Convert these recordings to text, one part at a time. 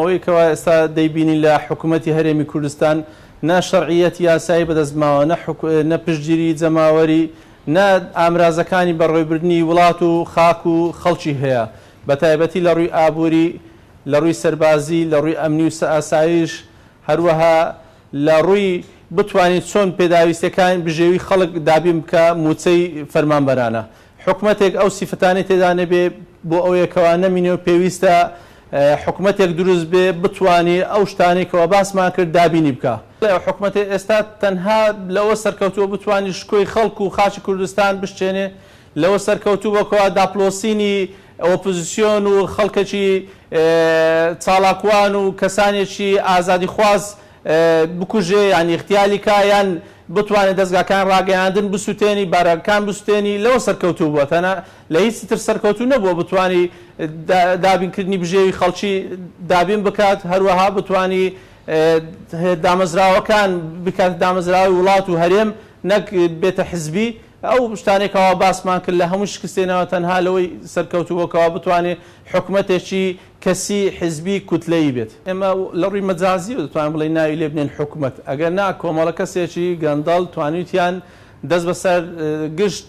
ئەوەی کەوا ئێستا دەیبینی لە حکوومەتی هەرێمی کوردستان نا شەرعیەتی یاسایی بەدەستماوە نە پشتگیری جەماوەری نە ئامرازەکانی بەڕێوەبردننی وڵات و خاک و خەڵکی هەیە بە تایبەتی لە ڕووی ئابووری لە ڕووی سەربازی لە ڕووی ئەمنی و ئاسایش هەروەها لە ڕووی بتوانیت چۆن پێداویستەکان بژێوی خەڵک دابین بکە موچەی فەرمانبەرانە حکوومەتێک ئەو سیفەتانی تێدا نەبێ بۆ ئەوەیەکەوە نەمینێ پێویستە حکوومەتێک دروست بێ بتوانێت ئەو شتانێکەوە باسمان کرد دابینی بکە حکوومەتی ئێستا تەنها لەوە سەرکەوتووە بتوانانی شکۆی خەڵک و خاچی کوردستان بشتێنێ لەوە سەرکەوتووەکەوە داپلۆسینی ئۆپۆزیسیۆن و خەڵکەکی چاڵاکوان و کەسانێکی ئازادی خواز بکوژێ یان اختیالیکە یان بتوانێت دەستگاکان ڕاگەیاندن بسووتێنی بارەکان بستێنی لەوە سەرکەوتوو بووە تەنە لە هیچ تر سەرکەوتوو نەبووە بتوانی دابینکردنی بژێوی خەڵکی دابین بکات هەروەها بتوانی دامەزراوەکان بکات دامەزراوی وڵات و هەرێم نەک بێتە حزبی ئەو شتانێکەوە باسمان کرد لە هەموو شکستێنەوە تەنها لەوەی سەرکەوتووەکەوە بتوانێت حکوومەتێکی کەسی حزبی کوتلەیی بێت ئێمە لە ڕووی مەجازی و دەتوانین بڵێ ناوی لێ بنێن حکوومەت ئەگەر نا کۆمەڵە کەسێکی گەندەڵ توانیتیان دەست بەسەر گشت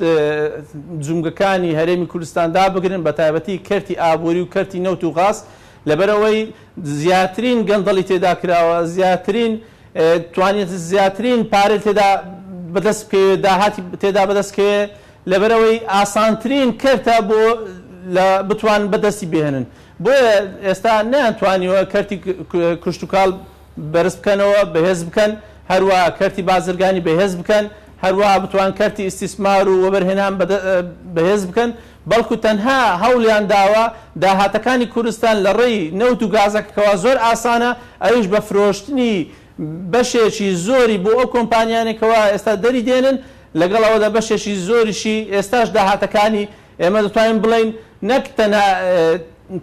جومگەکانی هەرێمی کوردستان دابگرن بە تایبەتی کەرتی ئابووری و کەرتی نەوت و غاز لەبەرەوەی زیاترین گەندەڵی تێدا کراوە توانێت زیاترین پارێ تێدا بەدەست داهاتی تێدا بەدەستکەوێ لەبەرەوەی ئاسانترین کەرتە بۆ بتوان بەدەستی بهێنن بۆیە ئێستا نەیانتوانیوە کەرتی کشتتوکاڵ بەرز بکەنەوە بەهێز بکەن هەروە کەرتی بازرگانی بەهێز بکەن هەروە بتوان کەرتی ئیسیسمار و وەبەرهێنان بەهێز بکەن بەڵکو تەنها هەوڵیان داوە داهاتەکانی کوردستان لە ڕێی نەوت و گازەکەەوە زۆر ئاسانە ئەویش بە فرۆشتنی بەشێکی زۆری بۆ ئەو کۆمپانیانێکەوە ئێستا دەری دێنن لەگەڵەوەدا بەشێکی زۆریشی ئێستاش داهاتەکانی ئێمە دەتوانین بڵین نەک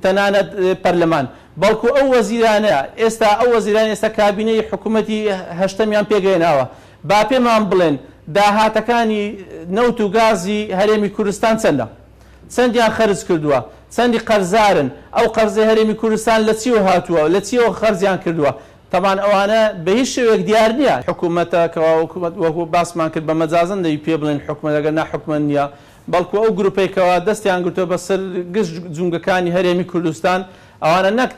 تەنانەت پەرلەمان بەڵکو ئەو وەزیرانە ئێستا ئەو وەزیران ئێستا کابینەی حکوومەتی هەشتەمیان پێگەێناوە با پێمان بڵێن داهاتەکانی نەوت و گازی هەرێمی کوردستان چەندیان خەرج کردووە چەندی قەرزارن ئەو قەرزەی هەرێمی کوردستان لە چیوە هاتووە لە چیەوە خەرجیان کردووە طبعا ئەوانە بە هیچ شێوەیەک دیار نییە حکوومەتەکەەوە وەکو باسمان کرد بە مەجازن دەوی پێ بڵێن حکوومەت ئەگەر ناحکومە نییە بەڵکو ئەو گروپێکەوە دەستیان گرتووە بەسەر گشت جونگەکانی هەرێمی کوردستان ئەوانە نەک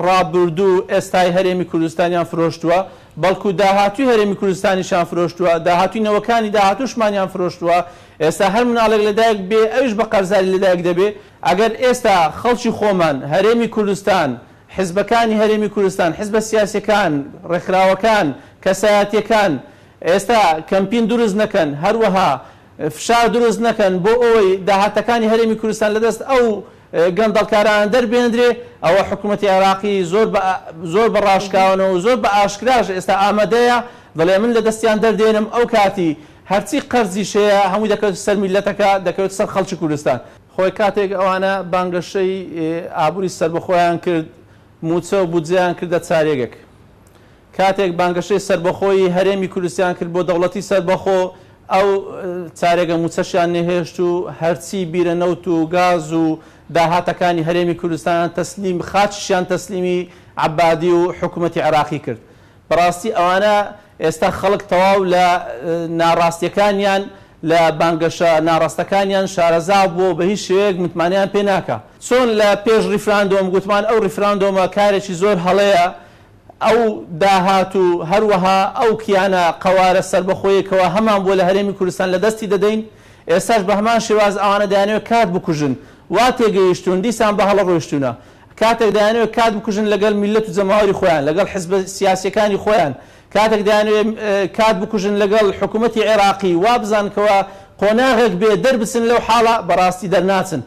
ڕابردوو ئێستای هەرێمی کوردستانیان فرۆشتووە بەڵکو داهاتوی هەرێمی کوردستانیشان فرۆشتووە داهاتوینەوەکانی داهاتوشمانیان فرۆشتووە ئێستا هەر مناڵێک لەدایک بێ ئەوش بە قەرزاری لەدایک دەبێ ئەگەر ئێستا خەڵکی خۆمان هەرێمی کوردستان حزبەکانی هەرێمی کوردستان حزبە سیاسیەکان ڕێکخراوەکان کەسایەتیەکان ئێستا کەمپین دروست نەکەن هەروەها فشار دروست نەکەن بۆ ئەوەی داهاتەکانی هەرێمی کوردستان لەدەست ئەو گەندەڵکاران دەربێنرێ ئەوە حکوومەتی عێراقی زۆر بە ڕاشکاونەوە و زۆر بە ئاشکراش ئێستا ئامادەیە دەڵێ من لە دەستیان دەردێنم ئەو کاتی هەرچی قەرزی شەیە هەمووی دەکەوێت سەر میلەتەکە دەکەوێت سەر خەڵکی کوردستان خۆی کاتێک ئەوانە بانگەشەی ئابووری سەربەخۆیان کرد موچە و بودجەیان کردە چارێگێک کاتێک بانگەشەی سەربەخۆی هەرێمی کوردستان کرد بۆ دەوڵەتی سەربەخۆ ئەو چارێگە موچەشیان نەهێشت و هەرچی بیرە نەوت و گاز و داهاتەکانی هەرێمی کوردستان تەسلیم خاچیشیان تەسلیمی عەبادی و حکوومەتی عێراقی کرد بەڕاستی ئەوانە ئێستا خەڵک تەواو لە ناڕاستیەکانیان لە بانگەشە ناڕاستەکانیان شارەزا بووە بە هیچ شێوەیەک متمانیان پێ ناکە چۆن لە پێش ریفراندۆم گوتمان ئەو ریفراندۆمە کارێکی زۆر هەڵەیە ئەو داهات و هەروەها ئەو کیانە قەوارە سەربەخۆیەکەوە هەمان بۆ لە هەرێمی کوردستان لە دەستی دەدەین ئێستاش بە هەمان شێواز ئەوانە دەیانەوێت کات بکوژن وا تێگەیشتون دیسان بە هەڵە ڕۆیشتونە کاتێک دەیانەوێت کات بکوژن لەگەڵ میلەت و جەماوەری خۆیان لەگەڵ حیزبە سیاسیەکانی خۆیان کاتێک دەیانەوێت کات بکوژن لەگەڵ حکوومەتی عێراقی وا بزانکەوە قۆناغێک بێ دەربچن لەو حاڵە بەڕاستی دەرناچن